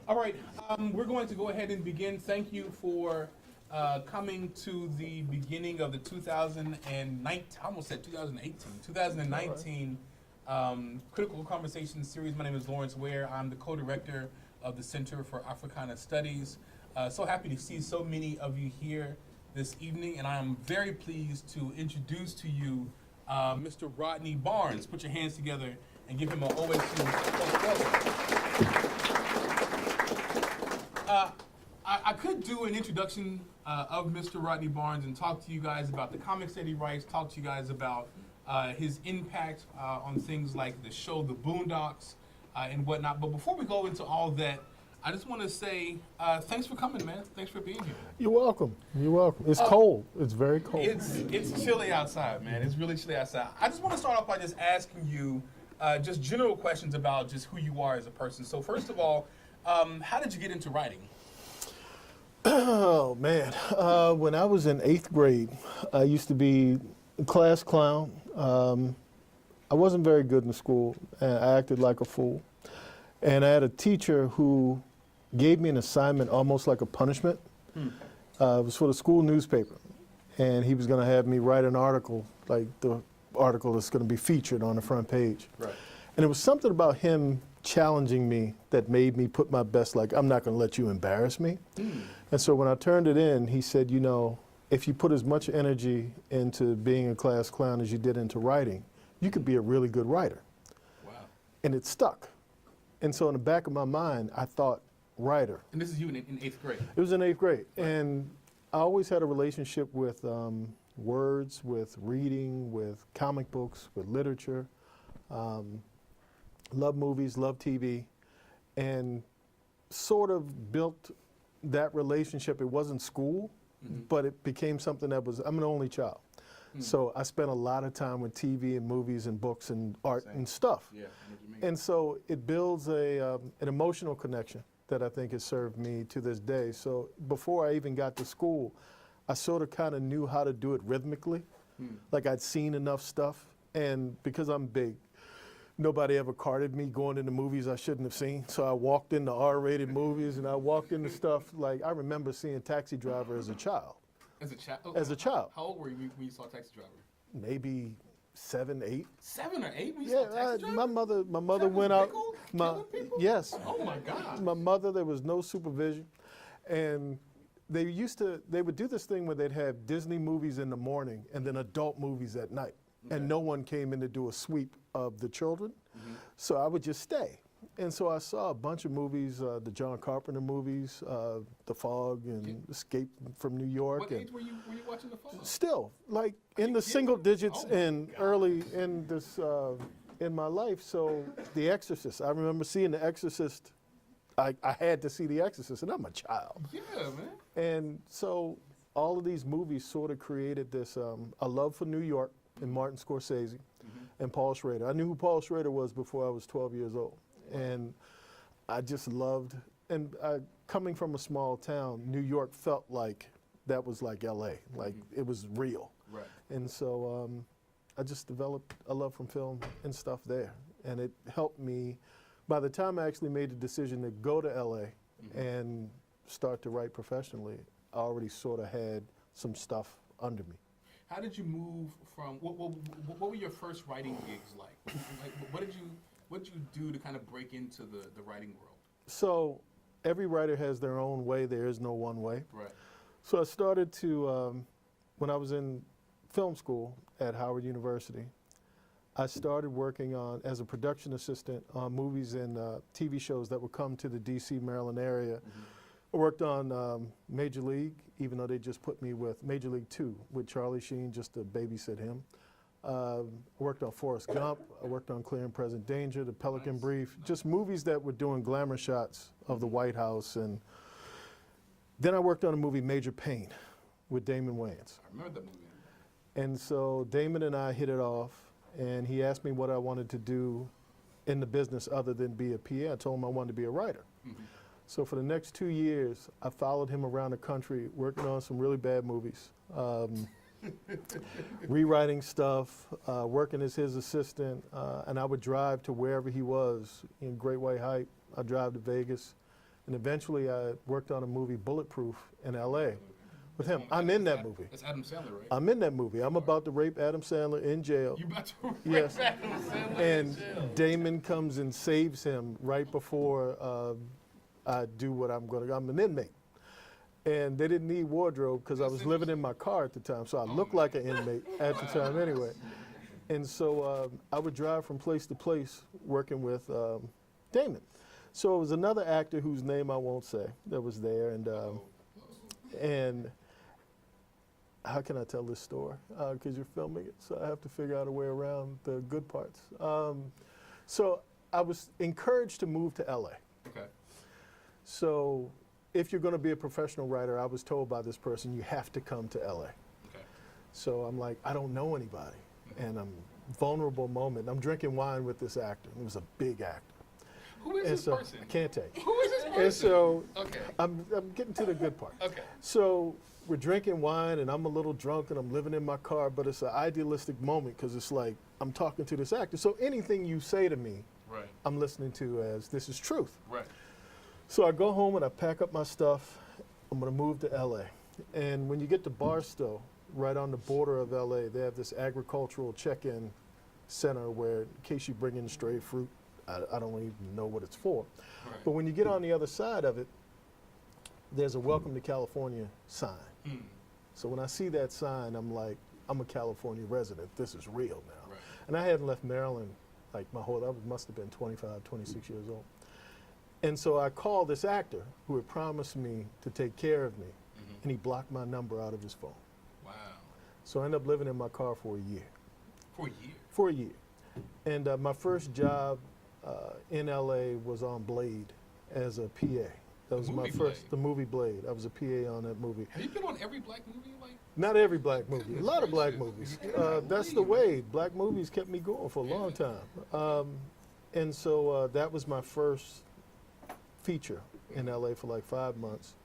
All right, we're going to go ahead and begin. Thank you for coming to the beginning of the 2019, I almost said 2018, 2019 Critical Conversation Series. My name is Lawrence Ware. I'm the co-director of the Center for Africana Studies. So happy to see so many of you here this evening, and I am very pleased to introduce to you Mr. Rodney Barnes. Put your hands together and give him an OSU. I could do an introduction of Mr. Rodney Barnes and talk to you guys about the comics that he writes, talk to you guys about his impact on things like the show The Boondocks and whatnot. But before we go into all that, I just want to say thanks for coming, man. Thanks for being here. You're welcome. You're welcome. It's cold. It's very cold. It's chilly outside, man. It's really chilly outside. I just want to start off by just asking you just general questions about just who you are as a person. So first of all, how did you get into writing? Oh, man. When I was in 8th grade, I used to be a class clown. I wasn't very good in school, and I acted like a fool. And I had a teacher who gave me an assignment almost like a punishment. It was for the school newspaper. And he was going to have me write an article, like the article that's going to be featured on the front page. Right. And it was something about him challenging me that made me put my best, like, I'm not going to let you embarrass me. And so when I turned it in, he said, you know, if you put as much energy into being a class clown as you did into writing, you could be a really good writer. Wow. And it stuck. And so in the back of my mind, I thought writer. And this is you in 8th grade? It was in 8th grade. And I always had a relationship with words, with reading, with comic books, with literature. Love movies, love TV, and sort of built that relationship. It wasn't school, but it became something that was, I'm an only child. So I spent a lot of time with TV and movies and books and art and stuff. Yeah, I know what you mean. And so it builds an emotional connection that I think has served me to this day. So before I even got to school, I sort of kind of knew how to do it rhythmically. Like I'd seen enough stuff, and because I'm big, nobody ever carded me going into movies I shouldn't have seen. So I walked into R-rated movies, and I walked into stuff like, I remember seeing Taxi Driver as a child. As a child? As a child. How old were you when you saw Taxi Driver? Maybe 7, 8. 7 or 8 when you saw Taxi Driver? My mother went out. Killing people? Yes. Oh my God. My mother, there was no supervision. And they would do this thing where they'd have Disney movies in the morning and then adult movies at night. Okay. And no one came in to do a sweep of the children. So I would just stay. And so I saw a bunch of movies, the John Carpenter movies, The Fog and Escape from New York. What age were you watching The Fog? Still, like in the single digits and early in this, in my life. So The Exorcist, I remember seeing The Exorcist. I had to see The Exorcist, and I'm a child. Yeah, man. And so all of these movies sort of created this, a love for New York and Martin Scorsese and Paul Schrader. I knew who Paul Schrader was before I was 12 years old. And I just loved, and coming from a small town, New York felt like that was like LA, like it was real. Right. And so I just developed a love from film and stuff there. And it helped me, by the time I actually made the decision to go to LA and start to write professionally, I already sort of had some stuff under me. How did you move from, what were your first writing gigs like? What did you do to kind of break into the writing world? So every writer has their own way. There is no one way. Right. So I started to, when I was in film school at Howard University, I started working as a production assistant on movies and TV shows that would come to the DC, Maryland area. I worked on Major League, even though they just put me with Major League 2 with Charlie Sheen just to babysit him. I worked on Forrest Gump. I worked on Clear and Present Danger, The Pelican Brief, just movies that were doing glamour shots of the White House. And then I worked on a movie, Major Payne, with Damon Wayans. I remember that movie. And so Damon and I hit it off, and he asked me what I wanted to do in the business other than be a PA. I told him I wanted to be a writer. So for the next 2 years, I followed him around the country, working on some really bad movies. Rewriting stuff, working as his assistant, and I would drive to wherever he was in Great White Height. I'd drive to Vegas, And eventually I worked on a movie, Bulletproof, in LA with him. I'm in that movie. That's Adam Sandler, right? I'm in that movie. I'm about to rape Adam Sandler in jail. You about to Yes. rape Adam Sandler And in jail. Damon comes and saves him right before I do what I'm going to. I'm an inmate. And they didn't need wardrobe because I was living in my car at the time. So I looked like an inmate at the time anyway. And so I would drive from place to place working with Damon. So it was another actor whose name I won't say that was there. And how can I tell this story? Because you're filming it, so I have to figure out a way around the good parts. So I was encouraged to move to LA. Okay. So if you're going to be a professional writer, I was told by this person, you have to come to LA. Okay. So I'm like, I don't know anybody. And I'm vulnerable moment. I'm drinking wine with this actor. He was a big actor. Who is this person? I can't tell you. Who is this person? And so Okay. I'm getting to the good part. Okay. So we're drinking wine and I'm a little drunk and I'm living in my car, but it's an idealistic moment because it's like I'm talking to this actor. So anything you say to me, Right. I'm listening to as this is truth. Right. So I go home and I pack up my stuff. I'm going to move to LA. And when you get to Barstow, right on the border of LA, they have this agricultural check-in center where in case you bring in stray fruit, I don't even know what it's for. Right. But when you get on the other side of it, there's a Welcome to California sign. Mm. So when I see that sign, I'm like, I'm a California resident. This is real now. Right. And I hadn't left Maryland like my whole, I must have been 25, 26 years old. And so I called this actor who had promised me to take care of me, and he blocked my number out of his phone. Wow. So I ended up living in my car for a year. For a year. For a year. And my first job in LA was on Blade as a PA. That was my movie first, Blade? the movie Blade. I was a PA on that movie. Have you been on every black movie? Like, Not every black movie, a lot of black gracious. movies. That's the way. Black movies kept me going for a long time. And so that was my first feature in LA for like 5 months.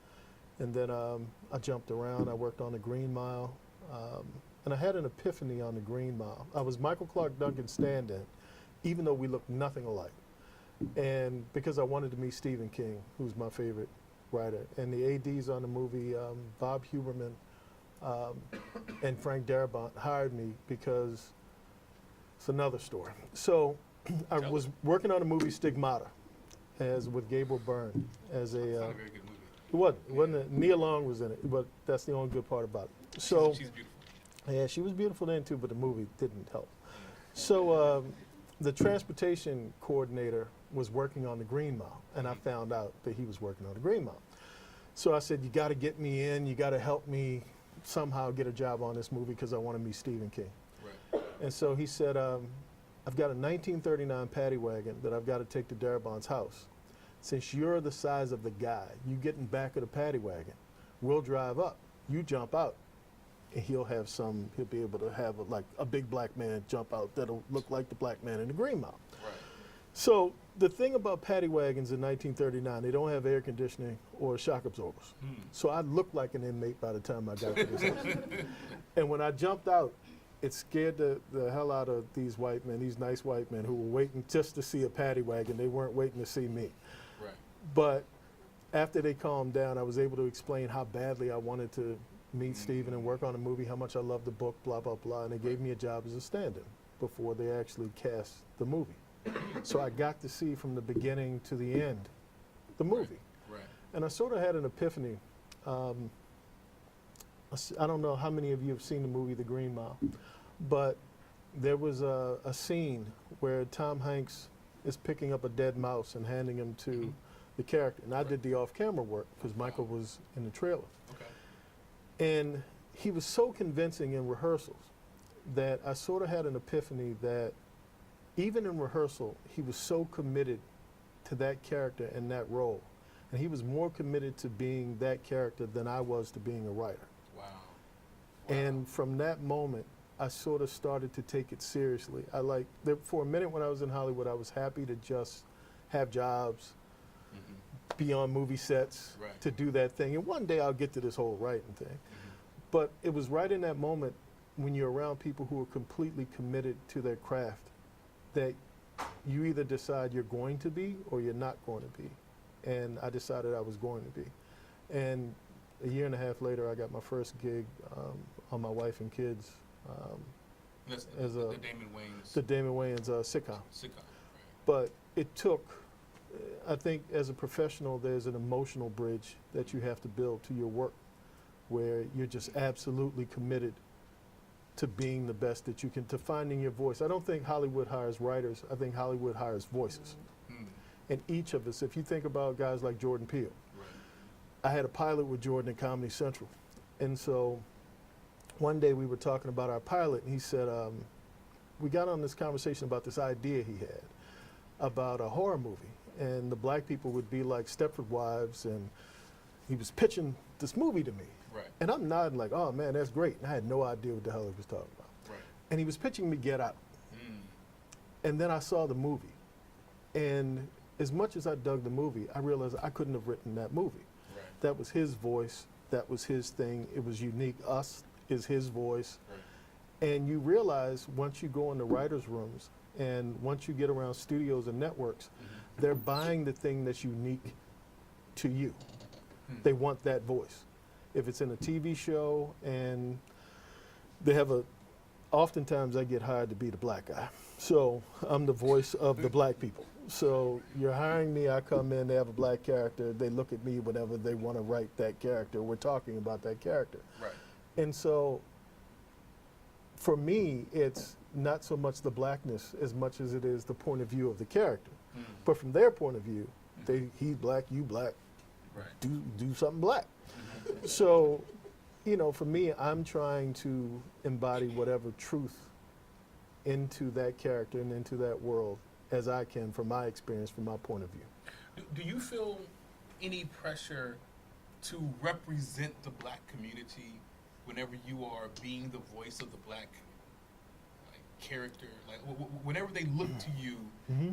And then I jumped around. I worked on the Green Mile. And I had an epiphany on the Green Mile. I was Michael Clark Duncan's stand-in, even though we looked nothing alike. And because I wanted to meet Stephen King, who's my favorite writer. And the ADs on the movie, Bob Huberman and Frank Darabont, hired me because it's another story. So I was working on a movie, Stigmata, as with Gabriel Byrne as a. it's not a very good movie. It wasn't. It wasn't. Nia Long was in it, but that's the only good part about it. So. She's beautiful. Yeah, she was beautiful then too, but the movie didn't help. So the transportation coordinator was working on the Green Mile, and I found out that he was working on the Green Mile. So I said, you got to get me in. You got to help me somehow get a job on this movie because I want to meet Stephen King. Right. And so he said, I've got a 1939 paddy wagon that I've got to take to Darabont's house. Since you're the size of the guy, you get in back of the paddy wagon. We'll drive up. You jump out. And he'll be able to have like a big black man jump out that'll look like the black man in the Green Mile. Right. So the thing about paddy wagons in 1939, they don't have air conditioning or shock absorbers. So I looked like an inmate by the time I got to this house. And when I jumped out, it scared the hell out of these white men, these nice white men who were waiting just to see a paddy wagon. They weren't waiting to see me. Right. But after they calmed down, I was able to explain how badly I wanted to meet Stephen and work on a movie, how much I loved the book, blah, blah, blah. And they gave me a job as a stand-in before they actually cast the movie. So I got to see from the beginning to the end the movie. Right. And I sort of had an epiphany. I don't know how many of you have seen the movie The Green Mile, but there was a scene where Tom Hanks is picking up a dead mouse and handing him to the character. And I did the off-camera work because Michael was in the trailer. Okay. And he was so convincing in rehearsals that I sort of had an epiphany that even in rehearsal, he was so committed to that character and that role. And he was more committed to being that character than I was to being a writer. Wow. And from that moment, I sort of started to take it seriously. For a minute when I was in Hollywood, I was happy to just have jobs, be on movie sets, Right. to do that thing. And one day I'll get to this whole writing thing. But it was right in that moment when you're around people who are completely committed to their craft that you either decide you're going to be or you're not going to be. and I decided I was going to be. And a year and a half later, I got my first gig on My Wife and Kids as the Damon Wayans. The Damon Wayans sitcom. Sitcom. Right. But it took, I think as a professional, there's an emotional bridge that you have to build to your work where you're just absolutely committed to being the best that you can, to finding your voice. I don't think Hollywood hires writers. I think Hollywood hires voices. And each of us, if you think about guys like Jordan Peele, Right. I had a pilot with Jordan at Comedy Central. And so one day we were talking about our pilot, and he said, we got on this conversation about this idea he had about a horror movie. And the black people would be like Stepford Wives, and he was pitching this movie to me. Right. And I'm nodding like, oh man, that's great. And I had no idea what the hell he was talking about. Right. And he was pitching me Get Out. And then I saw the movie. And as much as I dug the movie, I realized I couldn't have written that movie. Right. That was his voice. That was his thing. It was unique. Us is his voice. Right. And you realize once you go in the writers' rooms and once you get around studios and networks, they're buying the thing that's unique to you. They want that voice. If it's in a TV show and they have oftentimes I get hired to be the black guy. So I'm the voice of the black people. So you're hiring me, I come in, they have a black character, they look at me whenever they want to write that character. We're talking about that character. Right. And so for me, it's not so much the blackness as much as it is the point of view of the character. But from their point of view, he's black, you black, Right. do something black. So, you know, for me, I'm trying to embody whatever truth into that character and into that world as I can from my experience, from my point of view. Do you feel any pressure to represent the black community whenever you are being the voice of the black character? Like whenever they look to you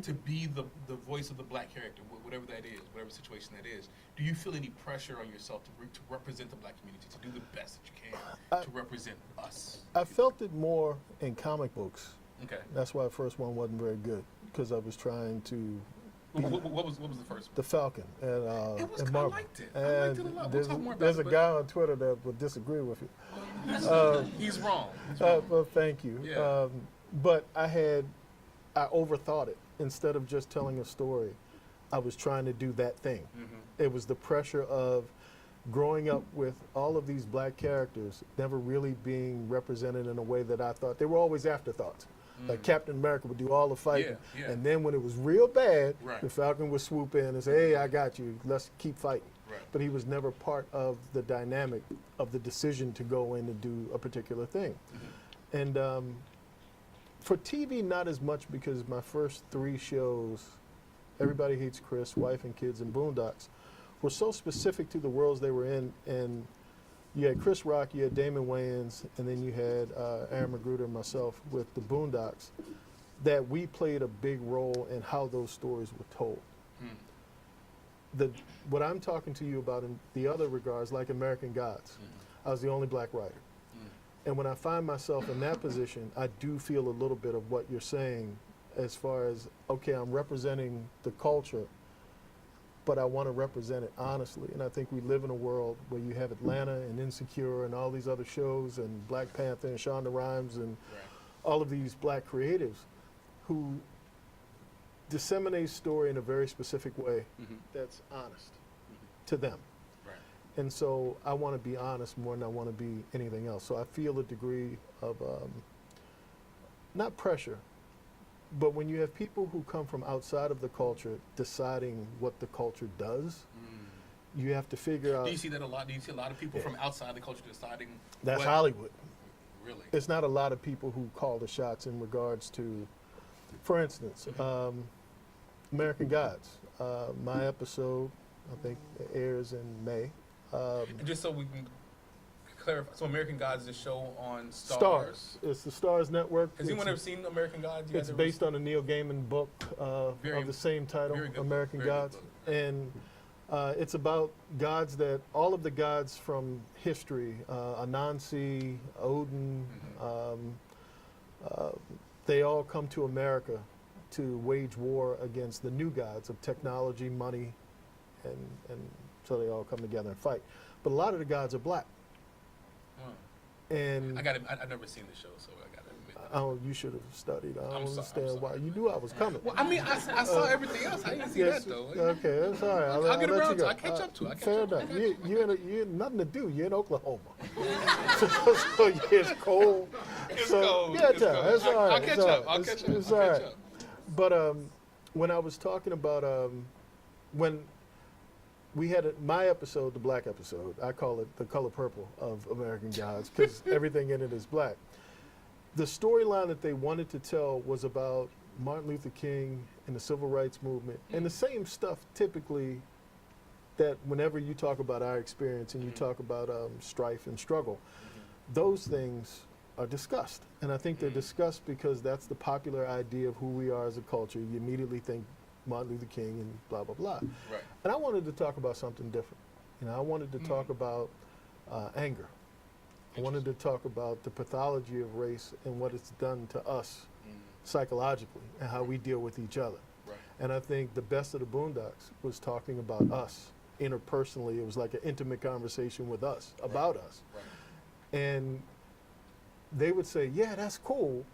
to be the voice of the black character, whatever that is, whatever situation that is, do you feel any pressure on yourself to represent the black community, to do the best that you can to represent us? I felt it more in comic books. Okay. That's why the first one wasn't very good, because I was trying to What was the first one? The Falcon and It was, and I Marvel. liked it. I liked it a lot. We'll There's, talk more about there's it. a guy on Twitter that would disagree with you. He's wrong. He's wrong. Well, thank you. Yeah. But I overthought it. Instead of just telling a story, I was trying to do that thing. It was the pressure of growing up with all of these black characters never really being represented in a way that I thought. They were always afterthoughts. Like Captain America would do all the fighting, Yeah. and then when it was real bad, Right. the Falcon would swoop in and say, hey, I got you, let's keep fighting. Right. But he was never part of the dynamic of the decision to go in and do a particular thing. And for TV, not as much, because my first 3 shows, Everybody Hates Chris, Wife and Kids, and Boondocks, were so specific to the worlds they were in. And you had Chris Rock, you had Damon Wayans, and then you had Aaron Magruder and myself with the Boondocks, that we played a big role in how those stories were told. What I'm talking to you about in the other regards, like American Gods, I was the only black writer. And when I find myself in that position, I do feel a little bit of what you're saying as far as, okay, I'm representing the culture, but I want to represent it honestly. And I think we live in a world where you have Atlanta and Insecure and all these other shows, and Black Panther and Shonda Rhimes and all of these black creatives who disseminate story in a very specific way that's honest to them. And so I want to be honest more than I want to be anything else. So I feel a degree of, not pressure, but when you have people who come from outside of the culture deciding what the culture does, you have to figure out. Do you see that a lot? Do you see a lot of people from outside the culture deciding? That's Hollywood. Really? It's not a lot of people who call the shots in regards to, for instance, American Gods. My episode, I think, airs in May. And just so we can clarify, so American Gods is a show on Starz. It's the Starz network. Has anyone ever seen American Gods? It's based on a Neil Gaiman book of the same title, American Gods. And it's about gods that, all of the gods from history, Anansi, Odin, they all come to America to wage war against the new gods of technology, money, and so they all come together and fight. But a lot of the gods are black. And I've never seen the show, so I got to admit. Oh, you should have studied. I don't I'm understand why. sorry. You knew I was coming. Well, I mean, I saw everything else. I didn't see that, though. Okay, that's all right. I'll get let around you to go. it. I'll catch up to it. Fair enough. You had nothing to do. You're in Oklahoma. so it's cold. It's so, cold. Yeah, It's cold. that's all right. I'll catch up. I'll catch up. It's all right. But when I was talking about when we had my episode, the black episode, I call it the color purple of American Gods because everything in it is black. The storyline that they wanted to tell was about Martin Luther King and the Civil Rights Movement, and the same stuff typically that whenever you talk about our experience and you talk about strife and struggle, those things are discussed. And I think they're discussed because that's the popular idea of who we are as a culture. You immediately think Martin Luther King and blah, blah, blah. Right. And I wanted to talk about something different. I wanted to talk about anger. I wanted to talk about the pathology of race and what it's done to us psychologically and how we deal with each other. Right. And I think the best of the Boondocks was talking about us interpersonally. It was like an intimate conversation with us, about us. Right. And they would say, yeah, that's cool,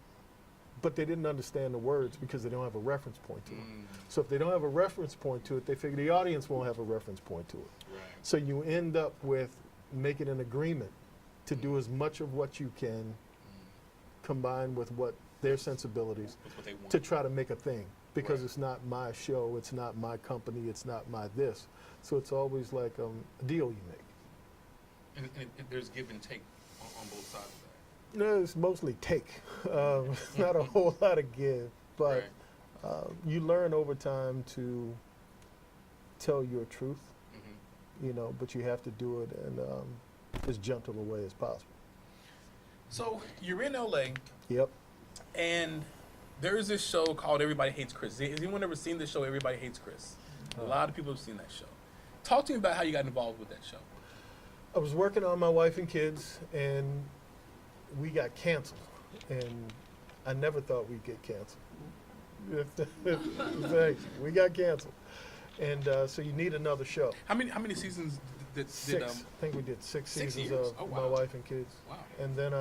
but they didn't understand the words because they don't have a reference point to it. So if they don't have a reference point to it, they figure the audience won't have a reference point to it. Right. So you end up with making an agreement to do as much of what you can combined with what their sensibilities That's what they want. to try to make a thing because Right. it's not my show, it's not my company, it's not my this. So it's always like a deal you make. And there's give and take on both sides of that. No, it's mostly take. It's not a whole lot of give, but you learn over time to tell your truth, but you have to do it in as gentle a way as possible. So you're in LA, Yep. and there is this show called Everybody Hates Chris. Has anyone ever seen the show Everybody Hates Chris? A lot of people have seen that show. Talk to me about how you got involved with that show. I was working on My Wife and Kids, and we got canceled. And I never thought we'd get canceled. Thanks. We got canceled. And so you need another show. How many seasons did Six. I think we did six 6 seasons years? of Oh, My wow. Wife and Kids. Wow. And then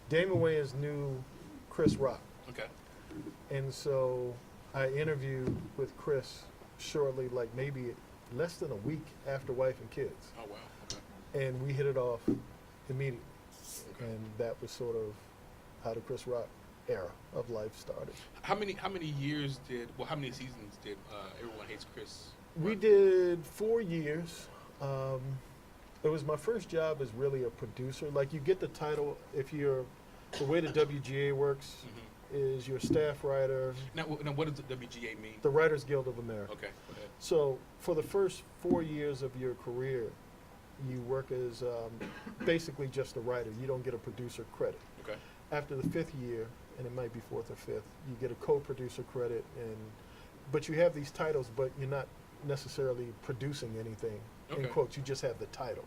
Damon Wayans knew Chris Rock. Okay. And so I interviewed with Chris shortly, like maybe less than a week after Wife and Kids. Oh wow. Okay. And we hit it off immediately. And that was sort of how the Chris Rock era of life started. How many how many seasons did Everyone Hates Chris? We did 4 years. It was my first job as really a producer. Like you get the title if you're, the way the WGA works is you're a staff writer, Now what does the WGA mean? the Writers Guild of America. Okay. Go ahead. So for the first 4 years of your career, you work as basically just a writer. You don't get a producer credit. Okay. After the 5th year, and it might be 4th or 5th, you get a co-producer credit, but you have these titles, but you're not necessarily producing anything. In Okay. quotes, you just have the title.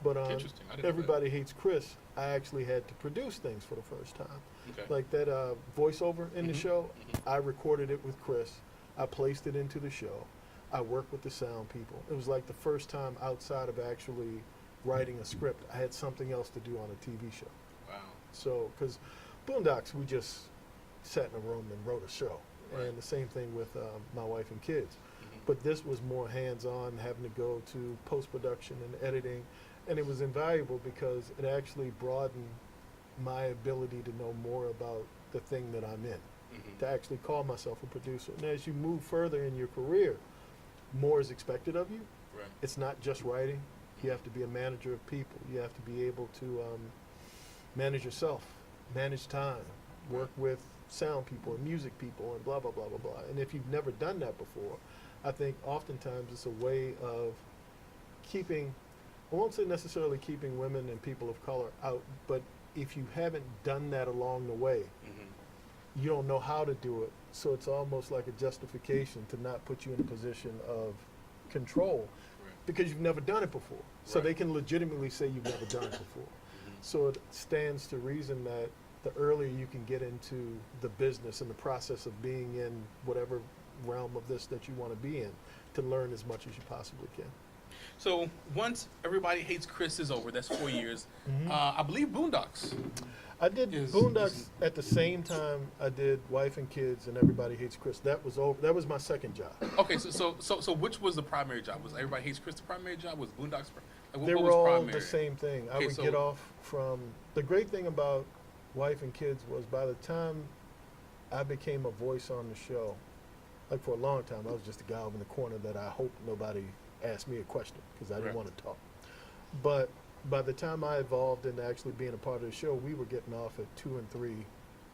But Interesting. I didn't know Everybody Hates Chris, I actually had to produce things for the first time. Okay. Like that voiceover in the show, Mhm. I recorded it with Chris. I placed it into the show. I worked with the sound people. It was like the first time outside of actually writing a script, I had something else to do on a TV show. Wow. So, because Boondocks, we just sat in a room and wrote a show. Right. And the same thing with My Wife and Kids. Mhm. But this was more hands-on, having to go to post-production and editing. And it was invaluable because it actually broadened my ability to know more about the thing that I'm in, to actually call myself a producer. And as you move further in your career, more is expected of you. Right. It's not just writing. You have to be a manager of people. You have to be able to manage yourself, manage time, work with sound people and music people and blah, blah, blah, blah, blah. And if you've never done that before, I think oftentimes it's a way of keeping, I won't say necessarily keeping women and people of color out, but if you haven't done that along the way, Mhm. you don't know how to do it. So it's almost like a justification to not put you in a position of control Right. because you've never done it before. So Right. they can legitimately say you've never done it before. So it stands to reason that the earlier you can get into the business and the process of being in whatever realm of this that you want to be in, to learn as much as you possibly can. So once Everybody Hates Chris is over, that's 4 years. Mm-hmm. I believe Boondocks. I did Boondocks at the same time I did Wife and Kids and Everybody Hates Chris. That was over. That was my second job. Okay, so which was the primary job? Was Everybody Hates Chris the primary job? Was Boondocks? They were was all primary? the same thing. I Okay, would so- get off from the great thing about Wife and Kids was by the time I became a voice on the show, like for a long time, I was just a guy over in the corner that I hope nobody asked me a question because I didn't Right. want to talk. But by the time I evolved into actually being a part of the show, we were getting off at 2 and 3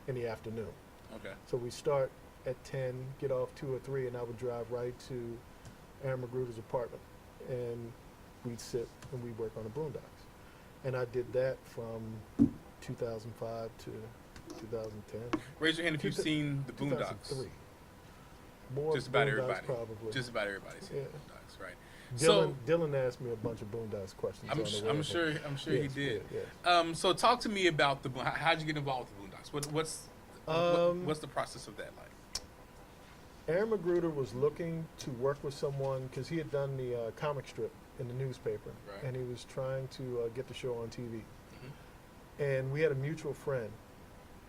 in the afternoon. Okay. So we start at 10, get off 2 or 3, and I would drive right to Aaron Magruder's apartment, and we'd sit and we'd work on the Boondocks. And I did that from 2005 to 2010. Raise your hand if you've seen the Boondocks. 2003. More Just about Boondocks everybody. probably. Just about everybody's seen Yeah. Boondocks, right? Dylan asked me a bunch of Boondocks questions. on the way I'm home. sure he Yes, did. yes. So talk to me about how'd you get involved with the Boondocks? What's the process of that like? Aaron Magruder was looking to work with someone because he had done the comic strip in the newspaper, Right. and he was trying to get the show on TV. Mm-hmm. And we had a mutual friend,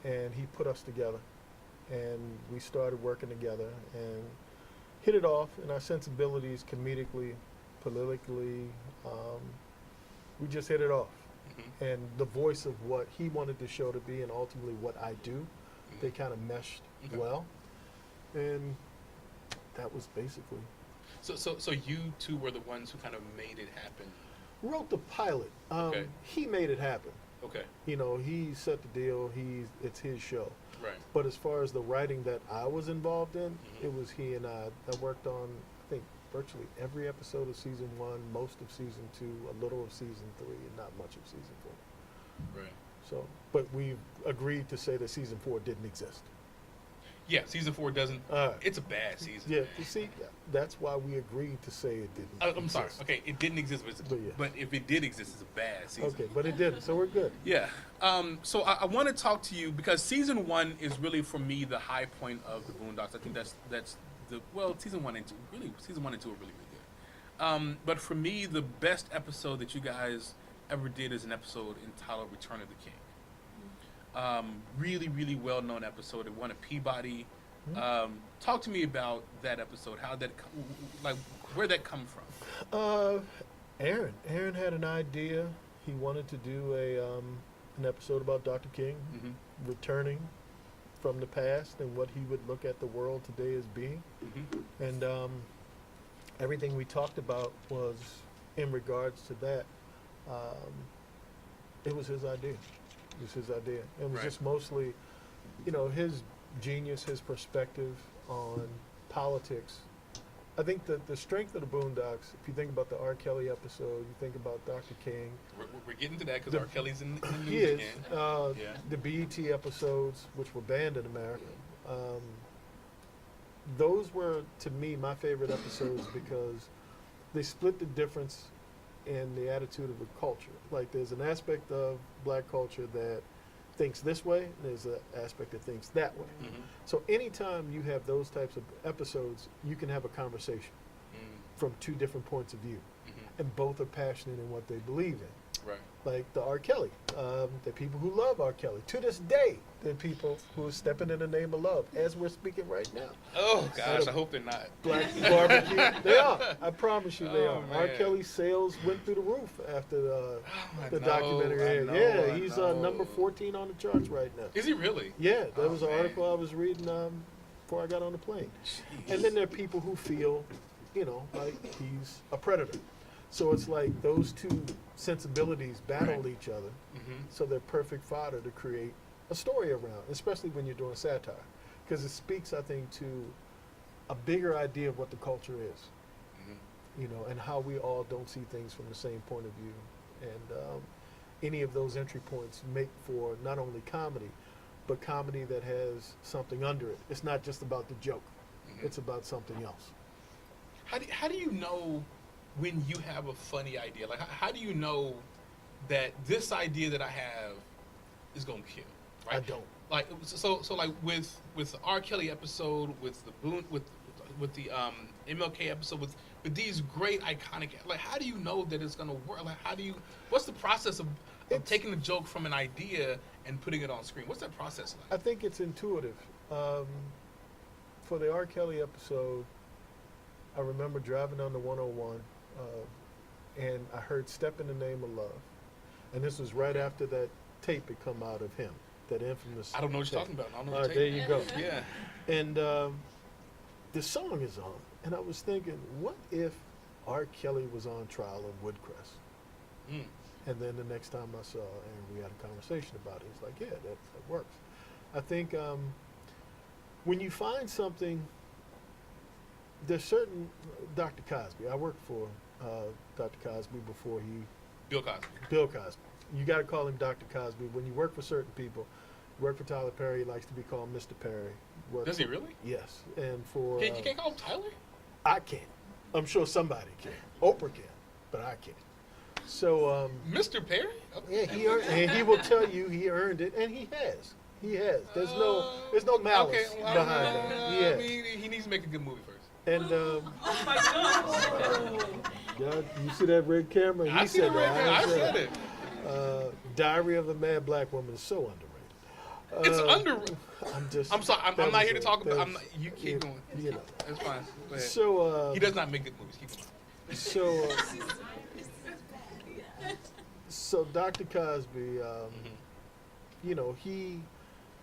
and he put us together, and we started working together and hit it off. And our sensibilities, comedically, politically, we just hit it off. Mm-hmm. And the voice of what he wanted the show to be, and ultimately what I do, they kind of meshed Okay. well. And that was basically. So you two were the ones who kind of made it happen. Wrote the pilot. Okay. He made it happen. Okay. You know, he set the deal. It's his show. Right. But as far as the writing that I was involved in, Mhm. it was he and I. I worked on, I think, virtually every episode of season 1, most of season 2, a little of season 3, and not much of season 4. Right. So, but we agreed to say that season 4 didn't exist. Yeah, season 4 doesn't. All right. It's a bad season. Yeah, you see, that's why we agreed to say it didn't I'm sorry. exist. Okay, it didn't exist, But yeah. but if it did exist, it's a bad season. Okay, but it didn't, so we're good. Yeah. So I want to talk to you because season 1 is really for me the high point of the Boondocks. I think that's season 1 and 2 really season 1 and 2 are really good. But for me, the best episode that you guys ever did is an episode entitled "Return of the King." Really, really well known episode. It won a Peabody. Talk to me about that episode. How that where'd that come from? Aaron had an idea. He wanted to do an episode about Dr. King Mm-hmm. returning from the past and what he would look at the world today as being. Mm-hmm. And everything we talked about was in regards to that. It was his idea. It was his idea. It was Right. just mostly, his genius, his perspective on politics. I think that the strength of the Boondocks, if you think about the R. Kelly episode, you think about Dr. King. We're getting to that because The- R. Kelly's in the news He is. again. Yeah. The BET episodes, which were banned in America, those were, to me, my favorite episodes because they split the difference in the attitude of the culture. Like, there's an aspect of black culture that thinks this way, and there's an aspect that thinks that way. Mm-hmm. So anytime you have those types of episodes, you can have a conversation from two different points of view, Mm-hmm. and both are passionate in what they believe in. Right. Like the R. Kelly, the people who love R. Kelly. To this day, there are people who are stepping in the name of love, as we're speaking right now. Oh gosh, of I hope they're not. Black barbecue, they are. I promise you, they Oh, are. R. man. Kelly's sales went through the roof after I the know, documentary I aired. know, Yeah, I he's know. number 14 on the charts right now. Is he really? Yeah, that Oh, was an man. article I was reading before I got on the plane. Jeez. And then there are people who feel, like he's a predator. So it's like those two sensibilities battle Right. each other. Mhm. So they're perfect fodder to create a story around, especially when you're doing satire. Because it speaks, I think, to a bigger idea of what the culture is, Mhm. and how we all don't see things from the same point of view. And any of those entry points make for not only comedy, but comedy that has something under it. It's not just about the joke. Mhm. It's about something else. How do you know when you have a funny idea? Like how do you know that this idea that I have is gonna kill? Right? I don't. Like so like with the R. Kelly episode, with the MLK episode with these great iconic. Like, how do you know that it's gonna work? Like, what's the process of taking a joke from an idea and putting it on screen? What's that process like? I think it's intuitive. For the R. Kelly episode, I remember driving on the 101, and I heard "Step in the Name of Love," and this was right after that tape had come out of him, that infamous. I don't know what you're tape. talking about. I don't know All the right, tape. there you go. Yeah. And the song is on, and I was thinking, what if R. Kelly was on trial in Woodcrest? Mm. And then the next time I saw, and we had a conversation about it, he's like, yeah, that works. I think when you find something, there's certain, Dr. Cosby, I worked for Dr. Cosby before Bill Cosby. Bill Cosby. You got to call him Dr. Cosby. When you work for certain people, work for Tyler Perry, he likes to be called Mr. Perry. Does he really? Yes. And for... You can't call him Tyler? I can't. I'm sure somebody can. Oprah can, but I can't. So... Mr. Perry? Okay. Yeah, he earned, and he will tell you he earned it, and he has. He has. There's no malice Okay, well, behind that. He has. I mean, he needs to make a good movie first. And Oh my gosh. God, you see that red camera? I see the red camera. I said it. Diary of a Mad Black Woman is so underrated. It's I'm sorry. I'm not here to talk about. You keep going. You know. That's fine. Go ahead. So he does not make good movies. Keep going. So Dr. Cosby, you know, he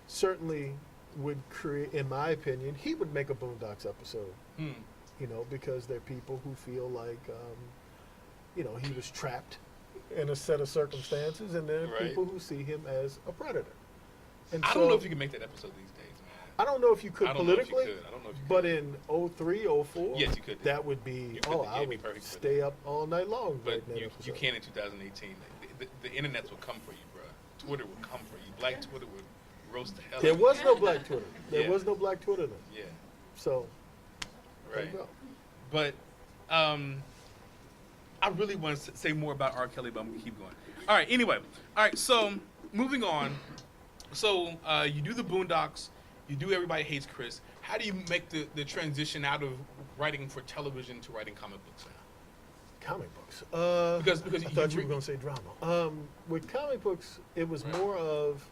certainly would create, in my opinion, he would make a Boondocks episode. You know, because they're people who feel like, you know, he was trapped in a set of circumstances, and there are people who see him as a predator. And I don't know if you can make that episode these days, man. I don't know if you could politically, I don't know if you could. but in 03, 04, yes, you could. That would be, I would stay up all night long. But you can't in 2018. The internets will come for you, bro. Twitter will come for you. Black Twitter would roast the hell out of you. There was no Black Twitter. There was no Black Twitter then. Yeah. So, right. But I really want to say more about R. Kelly, but I'm going to keep going. All right, anyway. All right, so moving on. So you do the Boondocks. You do Everybody Hates Chris. How do you make the transition out of writing for television to writing comic books now? Comic books. Because I thought you were going to say drama. With comic books, it was more of,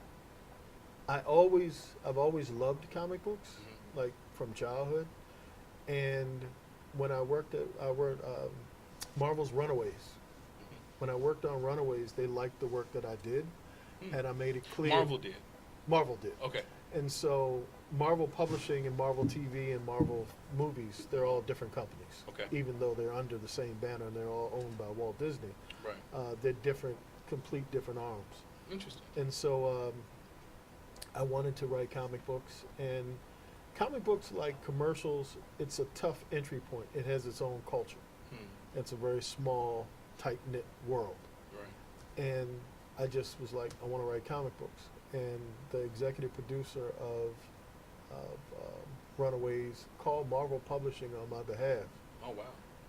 I've always loved comic books, like from childhood. And when I worked Marvel's Runaways. When I worked on Runaways, they liked the work that I did, and I made it clear. Marvel did. Marvel did. Okay. And so Marvel Publishing and Marvel TV and Marvel Movies, they're all different companies. Okay. Even though they're under the same banner and they're all owned by Walt Disney. Right. They're different, complete different arms. Interesting. And so I wanted to write comic books, and comic books, like commercials, it's a tough entry point. It has its own culture. It's a very small, tight-knit world. Right. And I just was like, I want to write comic books. And the executive producer of Runaways called Marvel Publishing on my behalf. Oh, wow.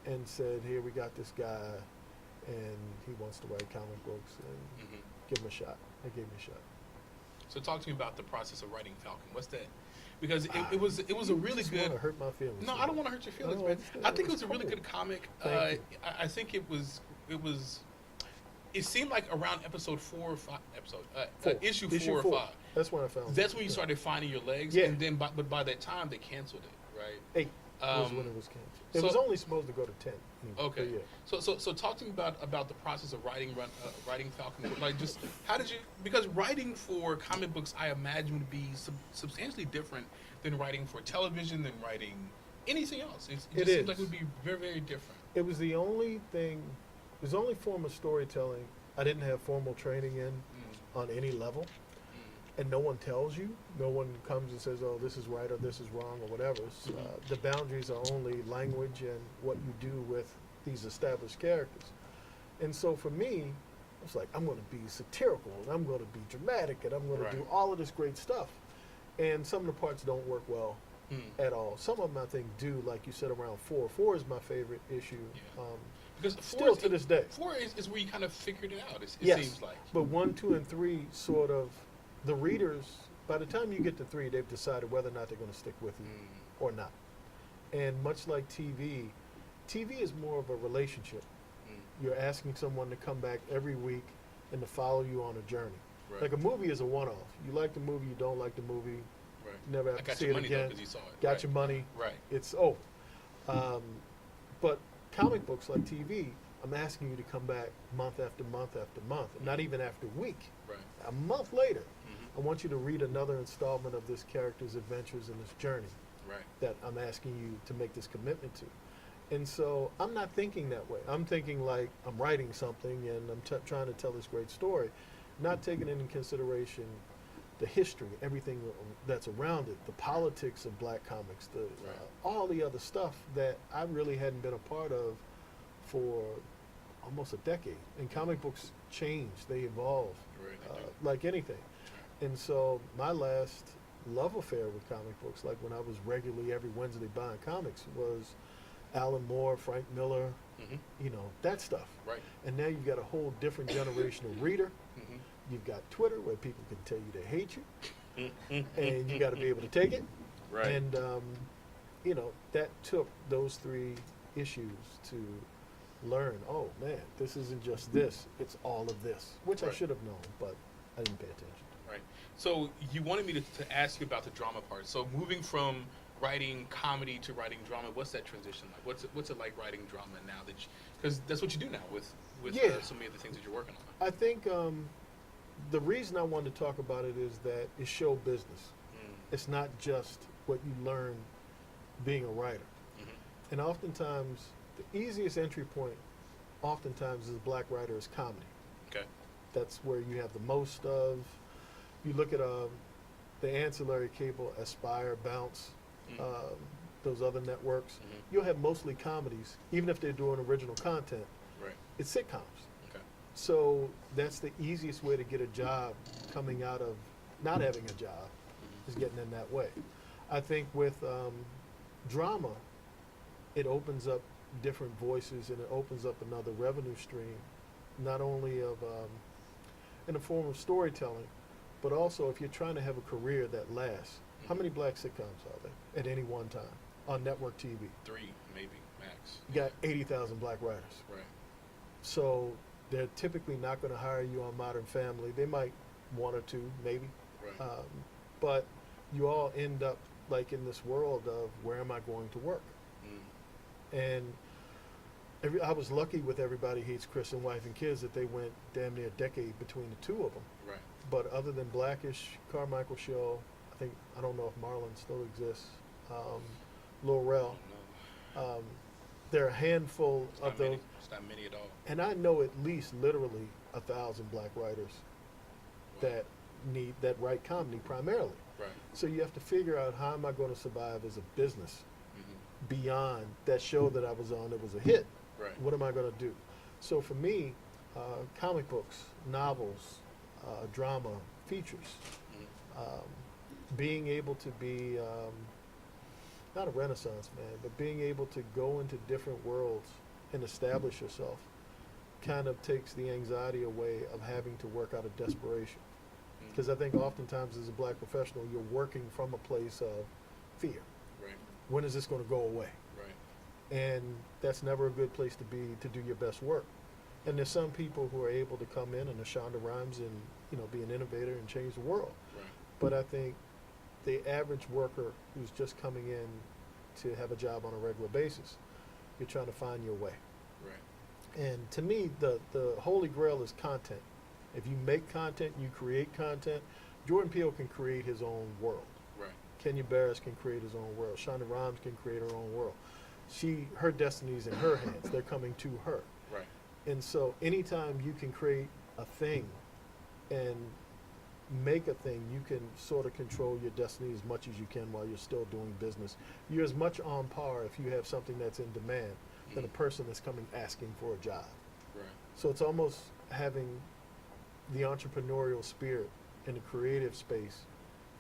And said, here, we got this guy, and he wants to write comic books, and give him a shot. They gave me a shot. So talk to me about the process of writing Falcon. What's that? Because it was a really good. Want to hurt my feelings? No, I don't want to hurt your feelings, man. I think it was a really good comic. I think it was. It seemed like around episode 4 or 5. Issue 4 or 5. That's when I found. That's when you started finding your legs. Yeah. And then, but by that time, they canceled it, right? 8 was when it was canceled. It was only supposed to go to 10. Okay. Yeah. So talk to me about the process of writing Falcon. Like, just how did you? Because writing for comic books, I imagine, would be substantially different than writing for television, than writing anything else. It just seems like it would be very, very different. It was the only thing. It was the only form of storytelling I didn't have formal training in on any level. And no one tells you. No one comes and says, oh, this is right or this is wrong or whatever. The boundaries are only language and what you do with these established characters. And so for me, I was like, I'm going to be satirical and I'm going to be dramatic and I'm going to do all of this great stuff. And some of the parts don't work well at all. Some of them I think do, like you said, around 4. 4 is my favorite issue. Yeah. Because still to this day. 4 is where you kind of figured it out, it seems like. But 1, 2, and 3 sort of, the readers, by the time you get to 3, they've decided whether or not they're going to stick with you or not. And much like TV, TV is more of a relationship. You're asking someone to come back every week and to follow you on a journey. Right. Like a movie is a one-off. You like the movie, you don't like the movie, Right. you never I have to got see your it money though again. because you saw it. Got Right. your money. Right. It's over. But comic books like TV, I'm asking you to come back month after month after month, not even after a week. Right. A month later, Mm-hmm. I want you to read another installment of this character's adventures and this journey Right. that I'm asking you to make this commitment to. And so I'm not thinking that way. I'm thinking like I'm writing something and I'm trying to tell this great story, not taking into consideration the history, everything that's around it, the politics of black comics, all the other stuff that I really hadn't been a part of for almost a decade. And comic books change, they evolve, Right, they do. like anything. And so my last love affair with comic books, like when I was regularly every Wednesday buying comics, was Alan Moore, Frank Miller, Mm-hmm. you know, that stuff. Right. And now you've got a whole different generation of reader. Mm-hmm. You've got Twitter where people can tell you they hate you, and you got to be able to take it. Right. And you know, that took those three issues to learn. Oh man, this isn't just this; it's all of this, which I Right. should have known, but I didn't pay attention. Right. So you wanted me to ask you about the drama part. So moving from writing comedy to writing drama, what's that transition like? What's it like writing drama now? Because that's what you do now with Yeah. so many of the things that you're working on. I think the reason I wanted to talk about it is that it's show business. It's not just what you learn being a writer. Mm-hmm. And oftentimes, the easiest entry point, oftentimes, as a black writer is comedy. Okay. That's where you have the most of. You look at the ancillary cable, Aspire, Bounce, Mm-hmm. those other networks. Mhm. You'll have mostly comedies, even if they're doing original content. Right. It's sitcoms. Okay. So that's the easiest way to get a job coming out of not having a job, is getting in that way. I think with drama, it opens up different voices and it opens up another revenue stream, not only of in the form of storytelling, but also if you're trying to have a career that lasts. How many black sitcoms are there at any one time on network TV? 3 maybe max. You got 80,000 black writers. Right. So they're typically not going to hire you on Modern Family. They might one or two, maybe. Right. But you all end up like in this world of where am I going to work? And I was lucky with Everybody Hates Chris and Wife and Kids that they went damn near a decade between the two of them. Right. But other than Blackish, Carmichael Show, I don't know if Marlon still exists, Lil Rel, there are a handful of those. It's not many at all. And I know at least literally 1,000 black writers that write comedy primarily. Right. So you have to figure out how am I going to survive as a business Mm-hmm. beyond that show that I was on that was a hit. Right. What am I going to do? So for me, comic books, novels, drama, features, being able to be not a renaissance man, but being able to go into different worlds and establish yourself kind of takes the anxiety away of having to work out of desperation. Because I think oftentimes as a black professional, you're working from a place of fear. Right. When is this going to go away? Right. And that's never a good place to be to do your best work. And there's some people who are able to come in and Shonda Rhimes and be an innovator and change the world. Right. But I think the average worker who's just coming in to have a job on a regular basis, you're trying to find your way. Right. And to me, the holy grail is content. If you make content, you create content. Jordan Peele can create his own world. Right. Kenya Barris can create his own world. Shonda Rhimes can create her own world. Her destiny's in her hands. They're coming to her. Right. And so anytime you can create a thing and make a thing, you can sort of control your destiny as much as you can while you're still doing business. You're as much on par if you have something that's in demand than a person that's coming asking for a job. Right. So it's almost having the entrepreneurial spirit in the creative space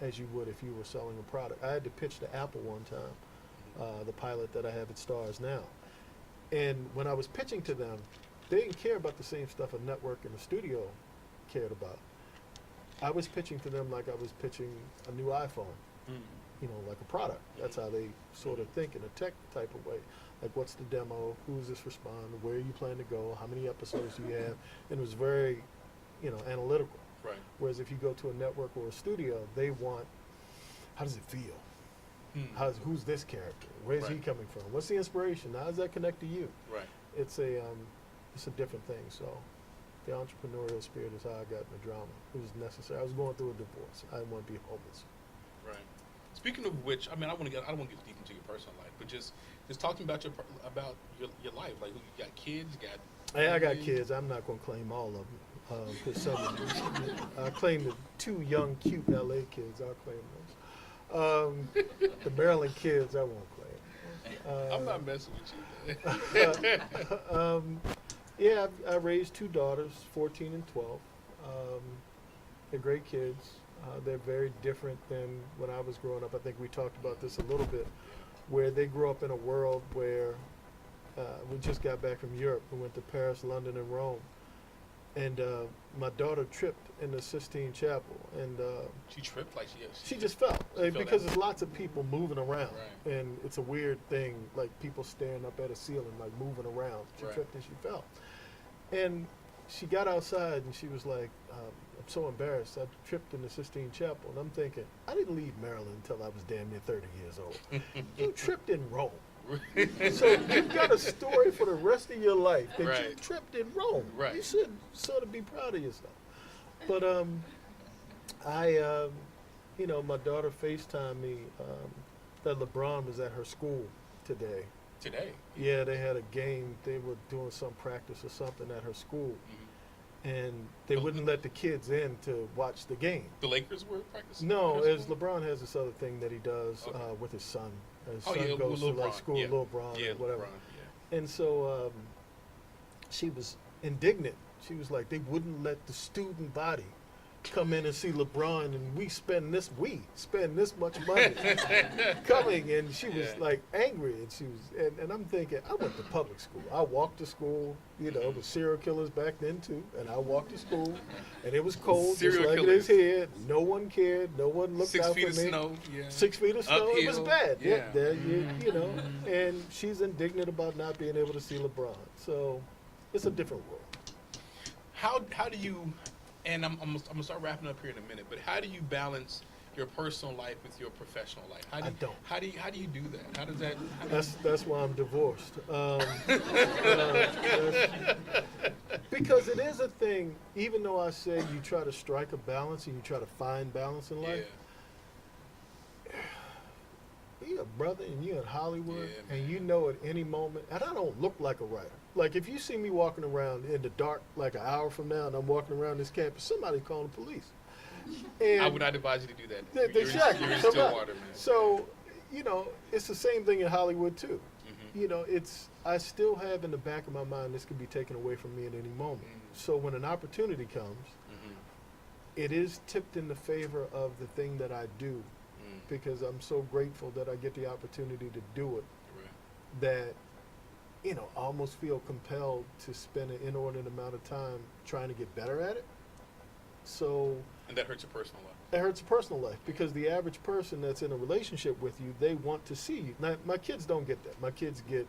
as you would if you were selling a product. I had to pitch to Apple one time, the pilot that I have at Starz now. And when I was pitching to them, they didn't care about the same stuff a network and a studio cared about. I was pitching to them like I was pitching a new iPhone. like a product. That's how they sort of think in a tech type of way. Like, what's the demo? Who is this respond? Where you plan to go? How many episodes do you have? And it was very, analytical. Right. Whereas if you go to a network or a studio, they want, how does it feel? Who's this character? Where's he Right. coming from? What's the inspiration? How does that connect to you? Right. It's a different thing. So the entrepreneurial spirit is how I got in the drama. It was necessary. I was going through a divorce. I didn't want to be homeless. Right. Speaking of which, I don't want to get deep into your personal life, but just talking about your life. Like, you got kids, you got. Hey, I got kids. I'm not going to claim all of them. Because I claim the 2 young, cute LA kids. I'll claim those. The Maryland kids, I won't claim. I'm not messing with you. Yeah, I raised 2 daughters, 14 and 12. They're great kids. They're very different than when I was growing up. I think we talked about this a little bit, where they grew up in a world where we just got back from Europe. We went to Paris, London, and Rome. And my daughter tripped in the Sistine Chapel, and She tripped like she just fell fell because down. there's lots of people moving around, Right. and it's a weird thing, like people staring up at a ceiling, like moving around. She Right. tripped and she fell, and she got outside and she was like, "I'm so embarrassed. I tripped in the Sistine Chapel." And I'm thinking, I didn't leave Maryland until I was damn near 30 years old. You tripped in Rome. So you've got a story for the rest of your life that you Right. tripped in Rome. Right. You should sort of be proud of yourself. But my daughter FaceTimed me that LeBron was at her school today. Today. Yeah, they had a game. They were doing some practice or something at her school, and they wouldn't let the kids in to watch the game. The Lakers were practicing? No, at her as school? LeBron has this other thing that he does Okay. with his son. His Oh, son yeah, goes to Lil like Bron, school, yeah. Lil Bron, Yeah, or whatever. LeBron, And so she was indignant. She was like, they wouldn't let the student body come in and see LeBron, and we spend this much money coming, and she was Yeah. like angry, and she was, and I'm thinking, I went to public school. I walked to school, with serial killers back then too, and I walked to school, and it was cold, Serial just like killers. it is here. No one cared. No one looked 6 out feet for of me. snow. Yeah. 6 feet of snow. It was Uphill. bad. Yeah. There and she's indignant about not being able to see LeBron. So it's a different world. How do you? And I'm gonna start wrapping up here in a minute. But how do you balance your personal life with your professional life? I don't. How do you do that? How does that? That's why I'm divorced. Because it is a thing. Even though I say you try to strike a balance and you try to find balance in Yeah. life, you're a brother and you're in Hollywood, Yeah, and you know at any moment, and I don't look like a writer. Like if you see me walking around in the dark like an hour from now and I'm walking around this campus, somebody call the police. And I would not advise you to do that. They shot you. You're in Somebody. Stillwater, man. So, it's the same thing in Hollywood too. Mhm. I still have in the back of my mind this could be taken away from me at any moment. So when an opportunity comes, Mhm. it is tipped in the favor of the thing that I do, because I'm so grateful that I get the opportunity to do it, Right. that I almost feel compelled to spend an inordinate amount of time trying to get better at it. So And that hurts your personal life. it hurts personal life, because the average person that's in a relationship with you, they want to see you. Now, my kids don't get that. My kids get,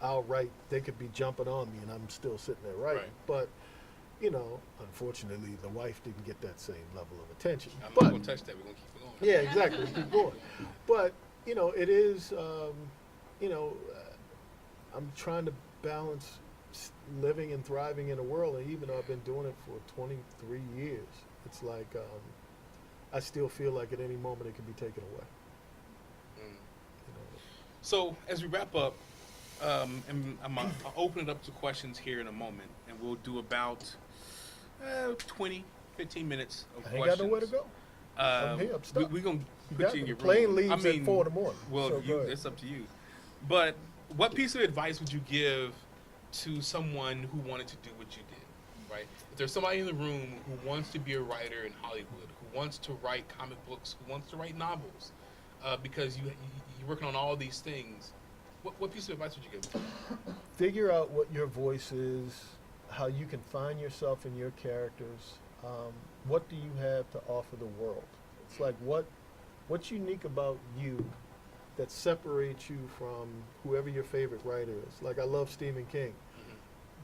I'll write, they could be jumping on me and I'm still sitting there writing. Right. But, unfortunately, the wife didn't get that same level of attention. I'm But not gonna touch that. We're gonna keep it going. yeah, exactly. Keep going. But, it is, I'm trying to balance living and thriving in a world, and even though I've been doing it for 23 years, it's like I still feel like at any moment it can be taken away. So as we wrap up, and I'll open it up to questions here in a moment, and we'll do about 20, 15 minutes of I ain't questions. got nowhere to go. I'm here. I'm stuck. We're going to You put got you in me. your Plane room. leaves I mean, at 4 in the morning. Well, so go ahead. it's up to you. But what piece of advice would you give to someone who wanted to do what you did, right? If there's somebody in the room who wants to be a writer in Hollywood, who wants to write comic books, who wants to write novels, because you're working on all these things, what piece of advice would you give them? Figure out what your voice is, how you can find yourself in your characters. What do you have to offer the world? It's like, what What's unique about you that separates you from whoever your favorite writer is? Like, I love Stephen King,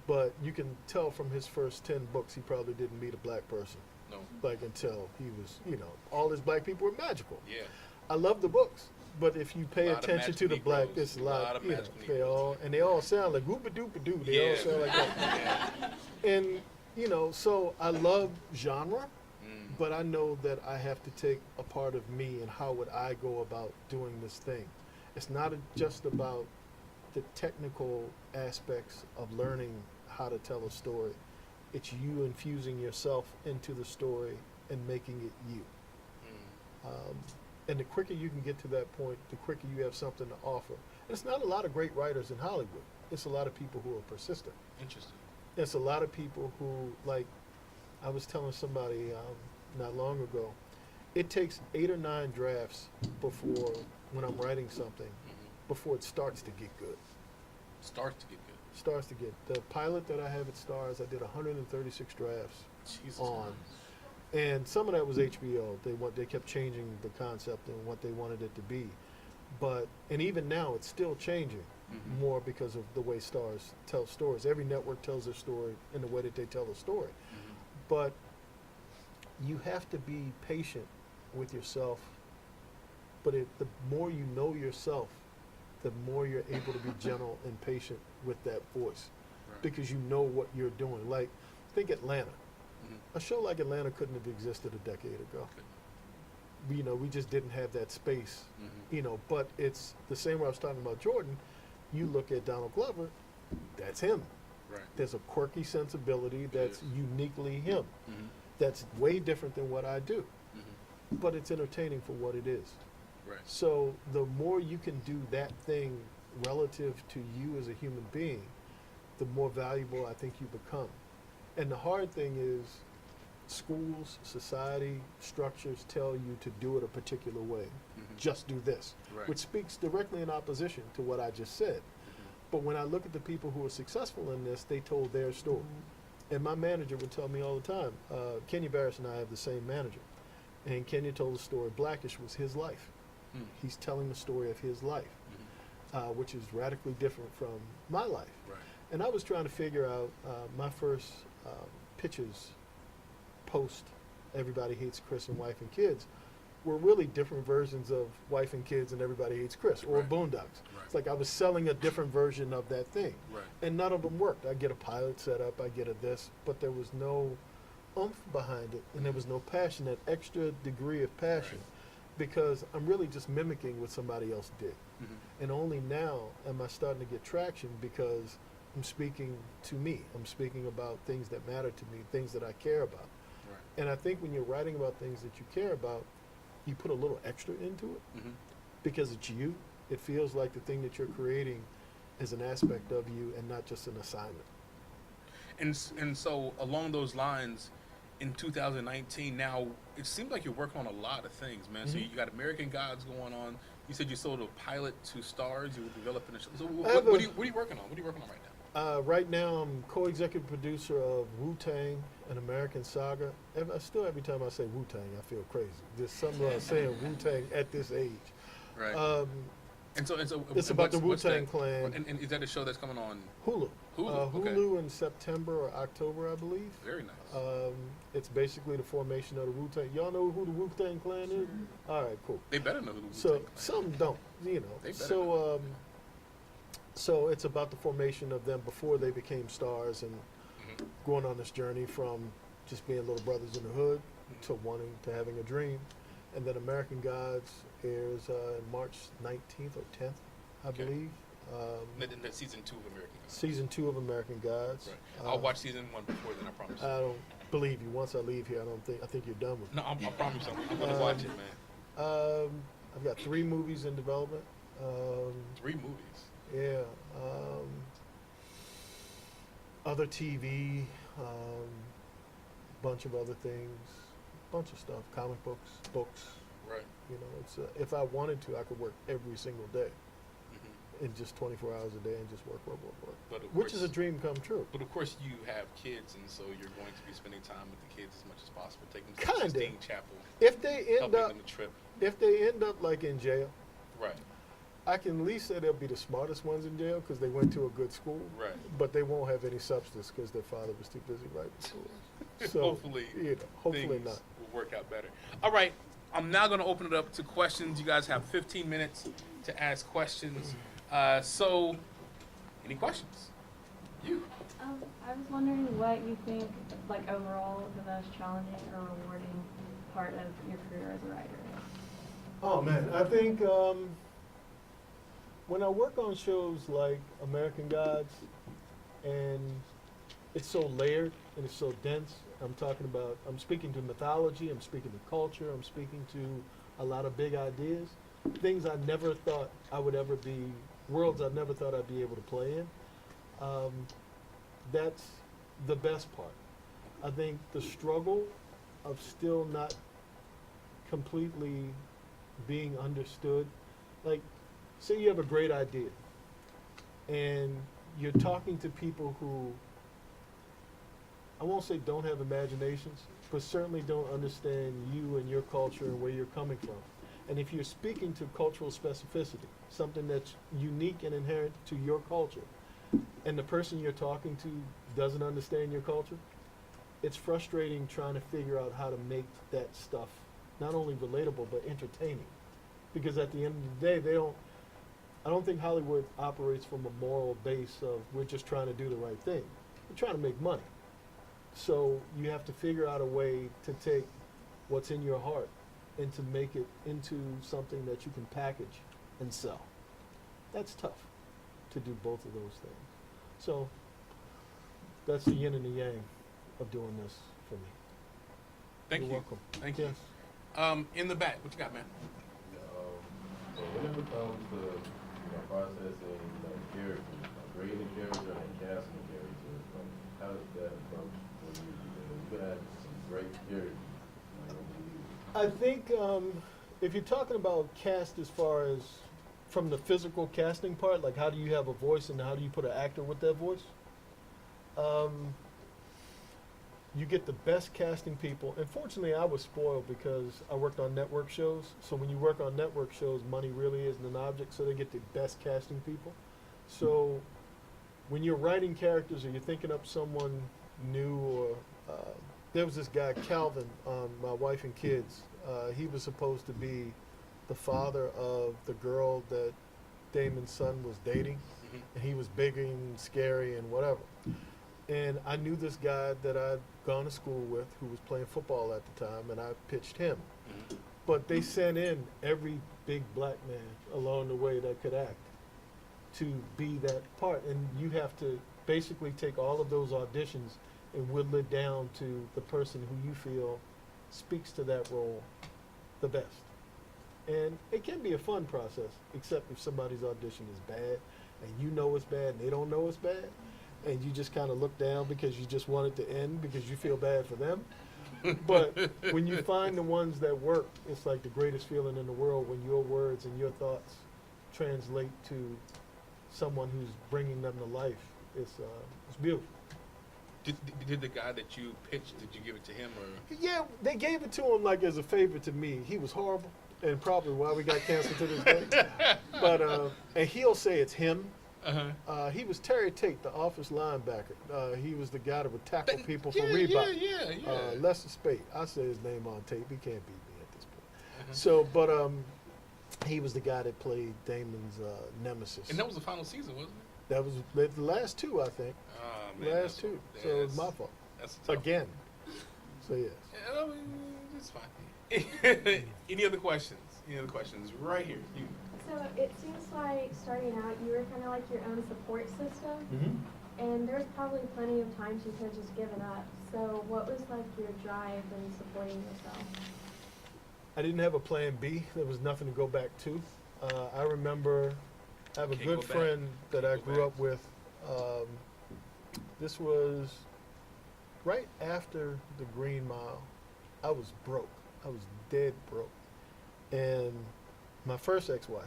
but you can tell from his first 10 books he probably didn't meet a black person. No. Like, until he was, all his black people were magical. Yeah. I love the books, but if you pay A lot of attention to the magical black, Negroes. there's a A lot, lot of magical they all sound like whoop a doop a doo. They all sound like that. Yeah. And, so I love genre, but I know that I have to take a part of me and how would I go about doing this thing. It's not just about the technical aspects of learning how to tell a story. It's you infusing yourself into the story and making it you. And the quicker you can get to that point, the quicker you have something to offer. And it's not a lot of great writers in Hollywood. It's a lot of people who are persistent. Interesting. It's a lot of people who, like, I was telling somebody not long ago, it takes 8 or 9 drafts before, when I'm writing something, before it starts to get good. Starts to get good. Starts to get. The pilot that I have at Starz, I did 136 drafts Jesus on. Christ. And some of that was HBO. They kept changing the concept and what they wanted it to be. And even now, it's still changing more because of the way Starz tell stories. Every network tells their story in the way that they tell a story. But you have to be patient with yourself. But the more you know yourself, the more you're able to be gentle and patient with that voice. Right. Because you know what you're doing. Like, think Atlanta. A show like Atlanta couldn't have existed a decade ago. We just didn't have that space. But it's the same way I was talking about Jordan. You look at Donald Glover, that's him. Right. There's a quirky sensibility that's uniquely him. That's way different than what I do. But it's entertaining for what it is. Right. So the more you can do that thing relative to you as a human being, the more valuable I think you become. And the hard thing is, schools, society, structures tell you to do it a particular way. Just do this, Right. which speaks directly in opposition to what I just said. But when I look at the people who are successful in this, they told their story. And my manager would tell me all the time, Kenya Barris and I have the same manager. And Kenya told the story, Blackish was his life. He's telling the story of his life, which is radically different from my life. Right. And I was trying to figure out my first pitches post Everybody Hates Chris and Wife and Kids were really different versions of Wife and Kids and Everybody Hates Chris or Right. Boondocks. Right. It's like I was selling a different version of that thing. Right. And none of them worked. I get a pilot set up, I get a this, but there was no oomph behind it and there was no passion, that extra degree of passion, because I'm really just mimicking what somebody else did. And only now am I starting to get traction because I'm speaking to me. I'm speaking about things that matter to me, things that I care about. Right. And I think when you're writing about things that you care about, you put a little extra into it because it's you. It feels like the thing that you're creating is an aspect of you and not just an assignment. And so along those lines, in 2019, now it seems like you're working on a lot of things, man. So you got American Gods going on. You said you sold a pilot to Starz. You were developing a show. So what are you working on? What are you working on right now? Right now, I'm co-executive producer of Wu-Tang, an American saga. Every time I say Wu-Tang, I feel crazy. There's something about saying Wu-Tang at this age. Right. And so It's about the Wu-Tang Clan. And is that a show that's coming on Hulu. Hulu? Okay. Hulu in September or October, I believe. Very nice. It's basically the formation of the Wu-Tang. Y'all know who the Wu-Tang Clan is? All right, cool. They better know who the Wu-Tang So Clan is. some don't, They better know. So it's about the formation of them before they became stars and going on this journey from just being little brothers in the hood to wanting to having a dream. And then American Gods airs March 19th or 10th, I believe. And then season 2 of American Gods. Season 2 of American Gods. Right. I'll watch season 1 before then, I promise. I don't believe you. Once I leave here, I think you're done with me. No, I promise I'm going to watch it, man. I've got 3 movies in development. 3 movies. Yeah. Other TV, bunch of other things, bunch of stuff, comic books. Right. It's if I wanted to, I could work every single day. in just 24 hours a day and just work. But of Which is a course- dream come true. But of course, you have kids, and so you're going to be spending time with the kids as much as possible. Take them to Kinda. the Sistine Chapel, If they end helping up, them to trip. if they end up like in jail, Right, I can at least say they'll be the smartest ones in jail because they went to a good school. right. But they won't have any substance because their father was too busy writing scores. So, Hopefully, hopefully things not. will work out better. All right, I'm now going to open it up to questions. You guys have 15 minutes to ask questions. So, any questions? You. I was wondering what you think, like overall, the most challenging or rewarding part of your career as a writer is. Oh man, I think when I work on shows like American Gods, and it's so layered and it's so dense. I'm speaking to mythology, I'm speaking to culture, I'm speaking to a lot of big ideas, things I never thought I would ever be, worlds I never thought I'd be able to play in. That's the best part. I think the struggle of still not completely being understood. Like, say you have a great idea and you're talking to people who, I won't say don't have imaginations, but certainly don't understand you and your culture and where you're coming from. And if you're speaking to cultural specificity, something that's unique and inherent to your culture, and the person you're talking to doesn't understand your culture, it's frustrating trying to figure out how to make that stuff not only relatable but entertaining. Because at the end of the day, I don't think Hollywood operates from a moral base of we're just trying to do the right thing. We're trying to make money. So you have to figure out a way to take what's in your heart and to make it into something that you can package and sell. That's tough to do both of those things. So that's the yin and the yang of doing this for me. Thank You're you. welcome. Thank you. Yes. In the back, what you got, man? So when it comes to processing characters, creating a character and casting a character, how does that approach for you? Because you could have some great characters. I think if you're talking about cast as far as from the physical casting part, like how do you have a voice and how do you put an actor with that voice? You get the best casting people. And fortunately, I was spoiled because I worked on network shows. So when you work on network shows, money really isn't an object, so they get the best casting people. So when you're writing characters or you're thinking up someone new, or there was this guy, Calvin, on My Wife and Kids. He was supposed to be the father of the girl that Damon's son was dating. And he was big and scary and whatever. And I knew this guy that I'd gone to school with who was playing football at the time, and I pitched him. But they sent in every big black man along the way that could act to be that part. And you have to basically take all of those auditions and whittle it down to the person who you feel speaks to that role the best. And it can be a fun process, except if somebody's audition is bad and you know it's bad and they don't know it's bad, and you just kind of look down because you just want it to end because you feel bad for them. But when you find the ones that work, it's like the greatest feeling in the world when your words and your thoughts translate to someone who's bringing them to life. It's beautiful. Did the guy that you pitched, did you give it to him or? Yeah, they gave it to him like as a favor to me. He was horrible, and probably why we got canceled to this day. But and he'll say it's him. He was Terry Tate, the office linebacker. He was the guy that would tackle people for Reebok. Yeah. Lester Spate. I say his name on tape. He can't beat me at this point. So, but he was the guy that played Damon's nemesis. And that was the final season, wasn't it? That was the last two, I think. Oh, man, Last two. So it was my fault. That's tough. Again. So yes. Yeah, I mean, it's fine. Any other questions? Any other questions? Right here. You. So it seems like starting out, you were kind of like your own support system, and there's probably plenty of times you could have just given up. So what was like your drive in supporting yourself? I didn't have a plan B. There was nothing to go back to. I remember I have a Can't good go back. friend that I Can't go grew back. up with. This was right after the Green Mile. I was broke. I was dead broke. And my first ex-wife,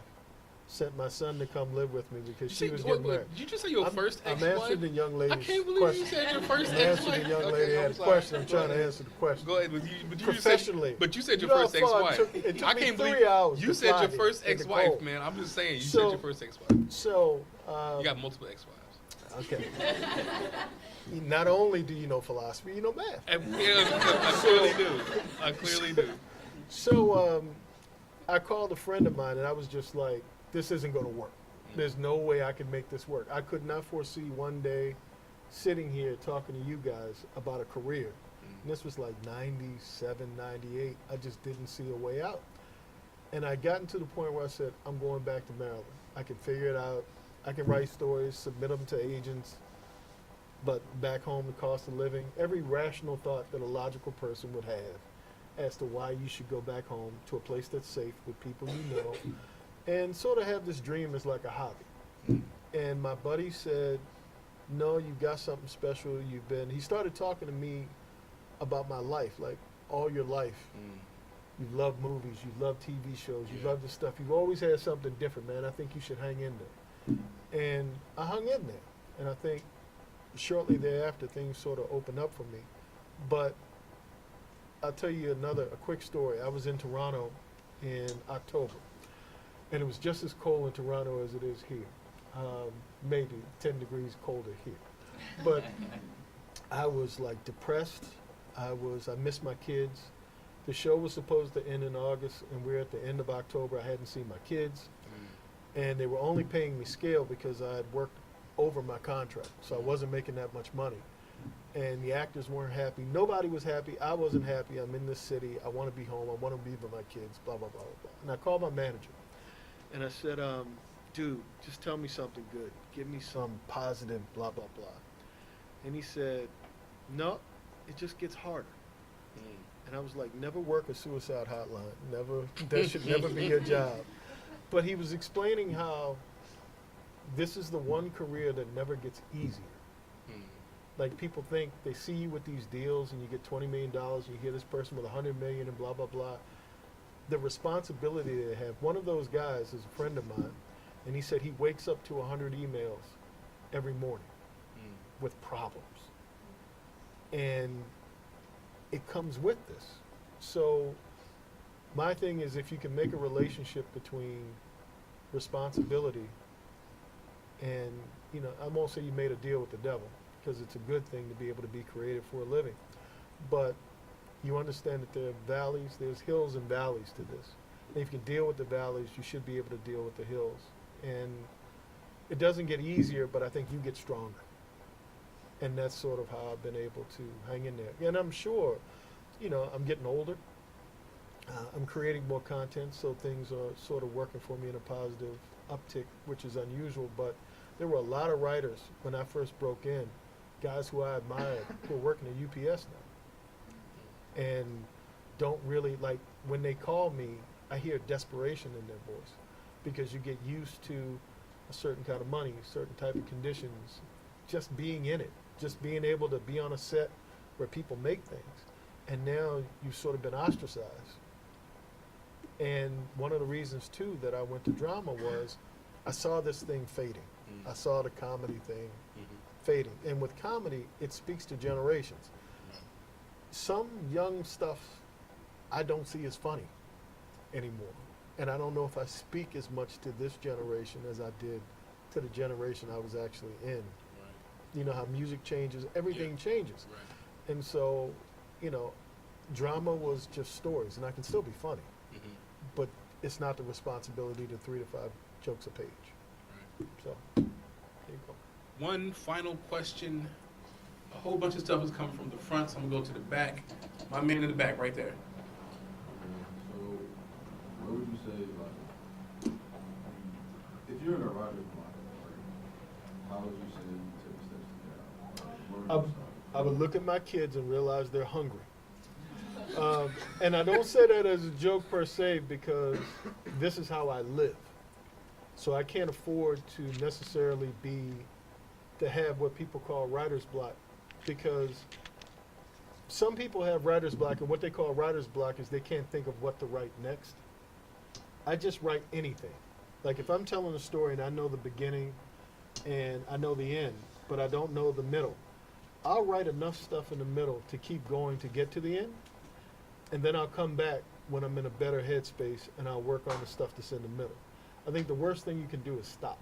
sent my son to come live with me because she was Wait, getting wait, married. did you just say your first I'm ex-wife? answering the young I lady's can't believe question. you said your first I'm answering ex-wife. the young lady Okay, had I'm a sorry. question. I'm Go trying ahead. to answer the question. Go ahead. But you Professionally. But you said You your know first how far it ex-wife. took- it took I me can't 3 believe hours you to said fly your here first in the ex-wife, cold. man. I'm just saying you So- said your first ex-wife. So, You got multiple ex-wives. okay. Not only do you know philosophy, you know math. I clearly do. I clearly do. So I called a friend of mine, and I was just like, this isn't going to work. There's no way I can make this work. I could not foresee one day sitting here talking to you guys about a career. And this was like 97, 98. I just didn't see a way out. And I gotten to the point where I said, I'm going back to Maryland. I can figure it out. I can write stories, submit them to agents. But back home, the cost of living, every rational thought that a logical person would have as to why you should go back home to a place that's safe with people you know, and sort of have this dream as like a hobby. And my buddy said, no, you've got something special. He started talking to me about my life, like all your life. You love movies, you love TV shows, you love this stuff. You've always had something different, man. I think you should hang in there. And I hung in there. And I think shortly thereafter, things sort of opened up for me. But I'll tell you a quick story. I was in Toronto in October, and it was just as cold in Toronto as it is here. Maybe 10 degrees colder here. But I was like depressed. I missed my kids. The show was supposed to end in August, and we're at the end of October. I hadn't seen my kids, and they were only paying me scale because I had worked over my contract, so I wasn't making that much money. And the actors weren't happy. Nobody was happy. I wasn't happy. I'm in this city. I want to be home. I want to be with my kids, blah, blah, blah, blah, blah. And I called my manager, and I said, dude, just tell me something good. Give me some positive, blah, blah, blah. And he said, no, it just gets harder. And I was like, never work a suicide hotline. Never. That should never be your job. But he was explaining how this is the one career that never gets easier. Like, people think they see you with these deals and you get $20 million, you hear this person with $100 million and blah, blah, blah. The responsibility they have. One of those guys is a friend of mine, and he said he wakes up to 100 emails every morning with problems. And it comes with this. So my thing is, if you can make a relationship between responsibility and, I won't say you made a deal with the devil, because it's a good thing to be able to be creative for a living. But you understand that there are valleys, there's hills and valleys to this. And if you can deal with the valleys, you should be able to deal with the hills. And it doesn't get easier, but I think you get stronger. And that's sort of how I've been able to hang in there. And I'm sure, I'm getting older. I'm creating more content, so things are sort of working for me in a positive uptick, which is unusual. But there were a lot of writers when I first broke in, guys who I admired, who are working at UPS now. And don't really, like, when they call me, I hear desperation in their voice, because you get used to a certain kind of money, certain type of conditions, just being in it, just being able to be on a set where people make things. And now you've sort of been ostracized. And one of the reasons, too, that I went to drama was I saw this thing fading. I saw the comedy thing fading. And with comedy, it speaks to generations. Some young stuff I don't see as funny anymore. And I don't know if I speak as much to this generation as I did to the generation I was actually in. Right. You know how music changes, everything changes. Right. And so, drama was just stories, and I can still be funny. But it's not the responsibility to 3 to 5 jokes a page. Right. So, there you go. One final question. A whole bunch of stuff has come from the front, so I'm going to go to the back. My man in the back, right there. So, what would you say, like, if you're in a writer's block, how would you say you take steps to get out? I would look at my kids and realize they're hungry. And I don't say that as a joke per se, because this is how I live. So I can't afford to necessarily to have what people call writer's block, because some people have writer's block, and what they call writer's block is they can't think of what to write next. I just write anything. Like if I'm telling a story and I know the beginning and I know the end, but I don't know the middle, I'll write enough stuff in the middle to keep going to get to the end, and then I'll come back when I'm in a better headspace and I'll work on the stuff that's in the middle. I think the worst thing you can do is stop,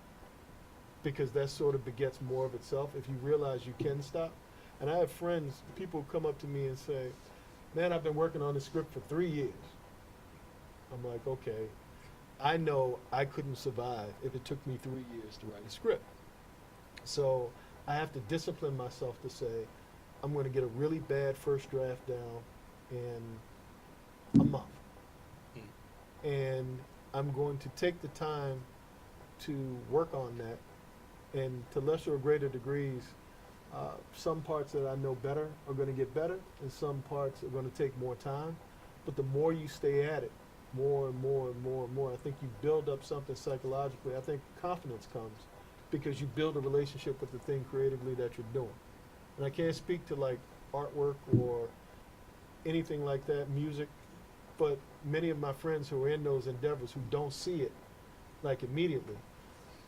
because that sort of begets more of itself if you realize you can stop. And I have friends, people come up to me and say, man, I've been working on this script for 3 years. I'm like, okay, I know I couldn't survive if it took me 3 years to write a script. So I have to discipline myself to say, I'm going to get a really bad first draft down in a month. And I'm going to take the time to work on that. And to lesser or greater degrees, some parts that I know better are going to get better, and some parts are going to take more time. But the more you stay at it, more and more and more and more, I think you build up something psychologically. I think confidence comes because you build a relationship with the thing creatively that you're doing. And I can't speak to like artwork or anything like that, music, but many of my friends who are in those endeavors who don't see it like immediately,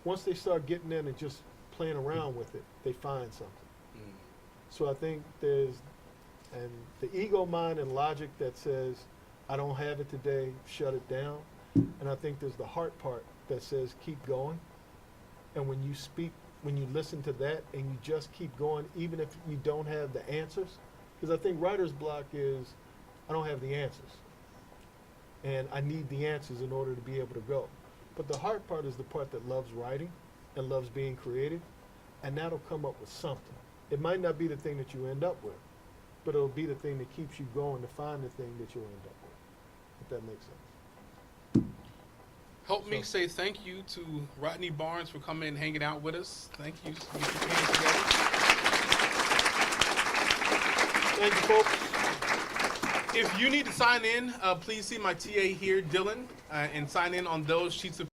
once they start getting in and just playing around with it, they find something. So I think there's the ego mind and logic that says, I don't have it today, shut it down. And I think there's the heart part that says, keep going. And when you speak, when you listen to that and you just keep going, even if you don't have the answers, because I think writer's block is, I don't have the answers. And I need the answers in order to be able to go. But the hard part is the part that loves writing and loves being creative, and that'll come up with something. It might not be the thing that you end up with, but it'll be the thing that keeps you going to find the thing that you'll end up with, if that makes sense. Help me say thank you to Rodney Barnes for coming and hanging out with us. Thank you. Get your hands together. Thank you, folks. If you need to sign in, please see my TA here, Dylan, and sign in on those sheets of